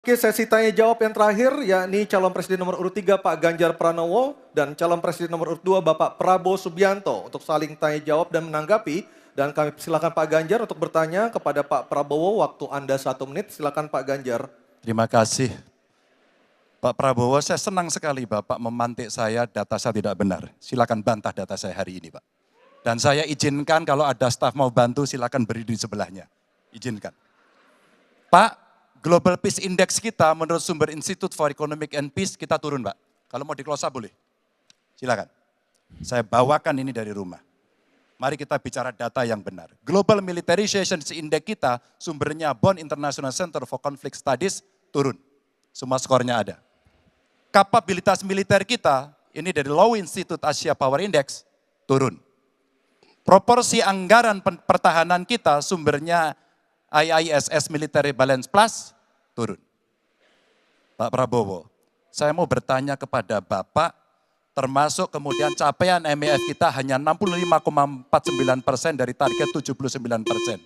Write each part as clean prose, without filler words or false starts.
Oke, sesi tanya jawab yang terakhir yakni calon presiden nomor urut 3 Pak Ganjar Pranowo dan calon presiden nomor urut 2 Bapak Prabowo Subianto untuk saling tanya jawab dan menanggapi. Dan kami silakan Pak Ganjar untuk bertanya kepada Pak Prabowo, waktu Anda 1 menit, silakan Pak Ganjar. Terima kasih. Pak Prabowo, saya senang sekali Bapak memantik saya, data saya tidak benar. Silakan bantah data saya hari ini Pak. Dan saya izinkan kalau ada staf mau bantu silakan berdiri di sebelahnya. Izinkan. Pak, Global Peace Index kita menurut sumber Institute for Economic and Peace kita turun Pak. Kalau mau diklosa boleh. Silakan. Saya bawakan ini dari rumah. Mari kita bicara data yang benar. Global Militarization Index kita sumbernya Bonn International Center for Conflict Studies turun. Semua skornya ada. Kapabilitas militer kita, ini dari Law Institute Asia Power Index, turun. Proporsi anggaran pertahanan kita, sumbernya IISS Military Balance Plus, turun. Pak Prabowo, saya mau bertanya kepada Bapak, termasuk kemudian capaian MEF kita hanya 65,49% dari target 79%.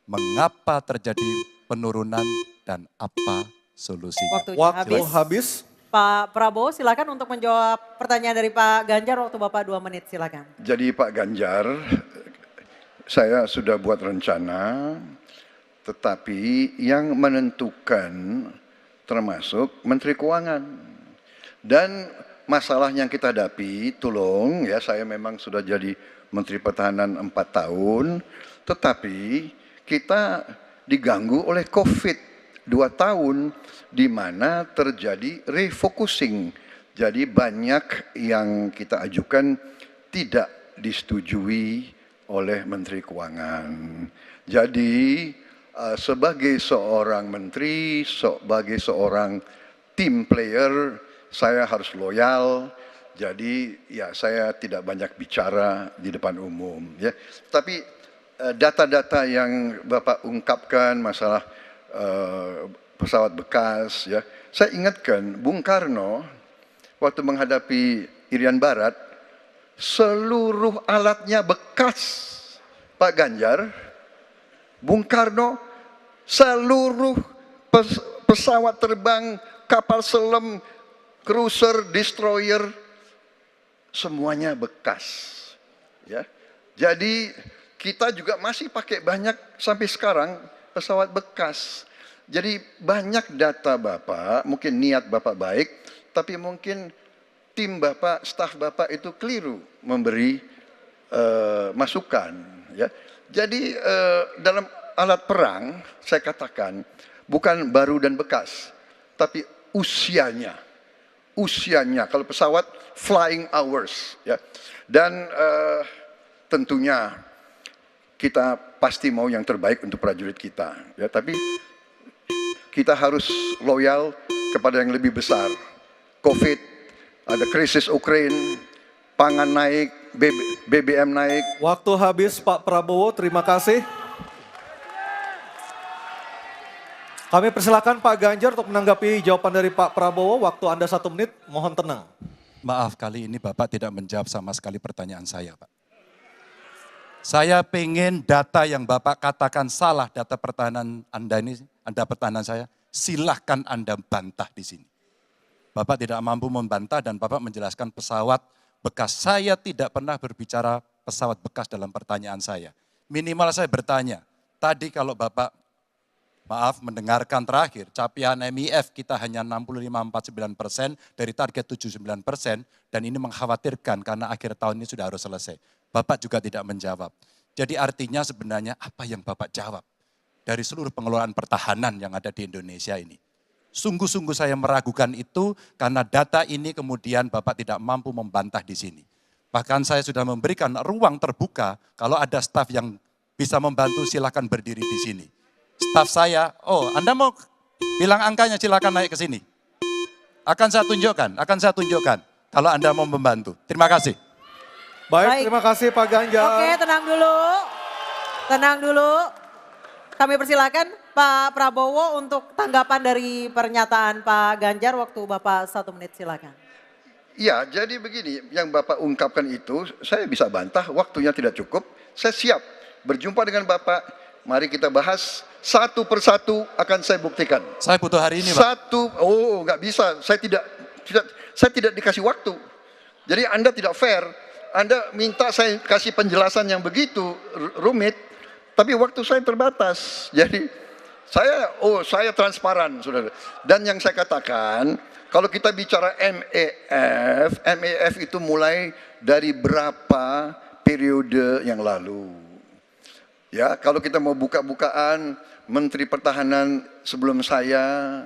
Mengapa terjadi penurunan dan apa solusinya? Waktu habis. Pak Prabowo silakan untuk menjawab pertanyaan dari Pak Ganjar, waktu Bapak 2 menit silakan. Jadi Pak Ganjar, saya sudah buat rencana, tetapi yang menentukan termasuk Menteri Keuangan. Dan masalah yang kita hadapi, tolong ya, saya memang sudah jadi Menteri Pertahanan 4 tahun, tetapi kita diganggu oleh COVID 2 tahun, di mana terjadi refocusing. Jadi banyak yang kita ajukan tidak disetujui oleh Menteri Keuangan. Jadi sebagai seorang menteri, sebagai seorang team player, saya harus loyal. Jadi ya saya tidak banyak bicara di depan umum. Ya. Tapi data-data yang Bapak ungkapkan masalah pesawat bekas, ya. Saya ingatkan Bung Karno waktu menghadapi Irian Barat, seluruh alatnya bekas. Pak Ganjar, Bung Karno, seluruh pesawat terbang, kapal selam, cruiser, destroyer, semuanya bekas. Ya. Jadi kita juga masih pakai banyak sampai sekarang pesawat bekas. Jadi banyak data Bapak, mungkin niat Bapak baik, tapi mungkin tim Bapak, staf Bapak itu keliru memberi masukan. Ya. Jadi dalam alat perang, saya katakan, bukan baru dan bekas, tapi usianya. Usianya, kalau pesawat flying hours. Ya. Dan tentunya kita pasti mau yang terbaik untuk prajurit kita. Ya, tapi kita harus loyal kepada yang lebih besar. COVID, ada krisis Ukraina, pangan naik, BBM naik. Waktu habis Pak Prabowo, terima kasih. Kami persilakan Pak Ganjar untuk menanggapi jawaban dari Pak Prabowo. Waktu Anda 1 menit, mohon tenang. Maaf, kali ini Bapak tidak menjawab sama sekali pertanyaan saya Pak. Saya pengen data yang Bapak katakan salah, data pertahanan Anda ini, Anda pertahanan saya, silahkan Anda bantah di sini. Bapak tidak mampu membantah dan Bapak menjelaskan pesawat bekas. Saya tidak pernah berbicara pesawat bekas dalam pertanyaan saya. Minimal saya bertanya, tadi kalau Bapak, maaf mendengarkan terakhir, capaian MEF kita hanya 65,49% dari target 79% dan ini mengkhawatirkan karena akhir tahun ini sudah harus selesai. Bapak juga tidak menjawab. Jadi artinya sebenarnya apa yang Bapak jawab dari seluruh pengelolaan pertahanan yang ada di Indonesia ini. Sungguh-sungguh saya meragukan itu karena data ini kemudian Bapak tidak mampu membantah di sini. Bahkan saya sudah memberikan ruang terbuka, kalau ada staf yang bisa membantu silakan berdiri di sini. Staf saya, oh Anda mau bilang angkanya silakan naik ke sini. Akan saya tunjukkan kalau Anda mau membantu. Terima kasih. Baik, terima kasih Pak Ganjar. Oke, tenang dulu. Tenang dulu. Kami persilakan Pak Prabowo untuk tanggapan dari pernyataan Pak Ganjar, waktu Bapak 1 menit silakan. Ya, jadi begini, yang Bapak ungkapkan itu saya bisa bantah, waktunya tidak cukup. Saya siap berjumpa dengan Bapak Mari kita bahas satu persatu akan saya buktikan. Saya butuh hari ini, Pak. Nggak bisa. Saya tidak dikasih waktu. Jadi Anda tidak fair. Anda minta saya kasih penjelasan yang begitu rumit, tapi waktu saya terbatas. Jadi saya transparan, saudara. Dan yang saya katakan, kalau kita bicara MEF itu mulai dari berapa periode yang lalu. Ya, kalau kita mau buka-bukaan, Menteri Pertahanan sebelum saya,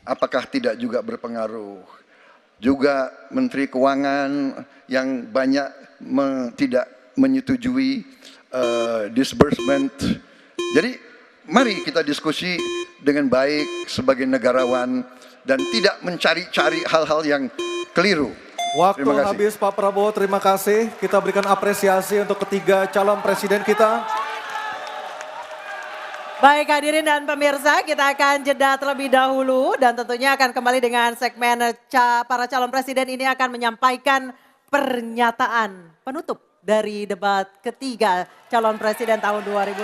apakah tidak juga berpengaruh? Juga Menteri Keuangan yang banyak tidak menyetujui disbursement. Jadi mari kita diskusi dengan baik sebagai negarawan dan tidak mencari-cari hal-hal yang keliru. Waktu Terima kasih. habis Pak Prabowo, terima kasih. Kita berikan apresiasi untuk ketiga calon presiden kita. Baik hadirin dan pemirsa, kita akan jeda terlebih dahulu dan tentunya akan kembali dengan segmen para calon presiden ini akan menyampaikan pernyataan penutup dari debat ketiga calon presiden tahun 2020.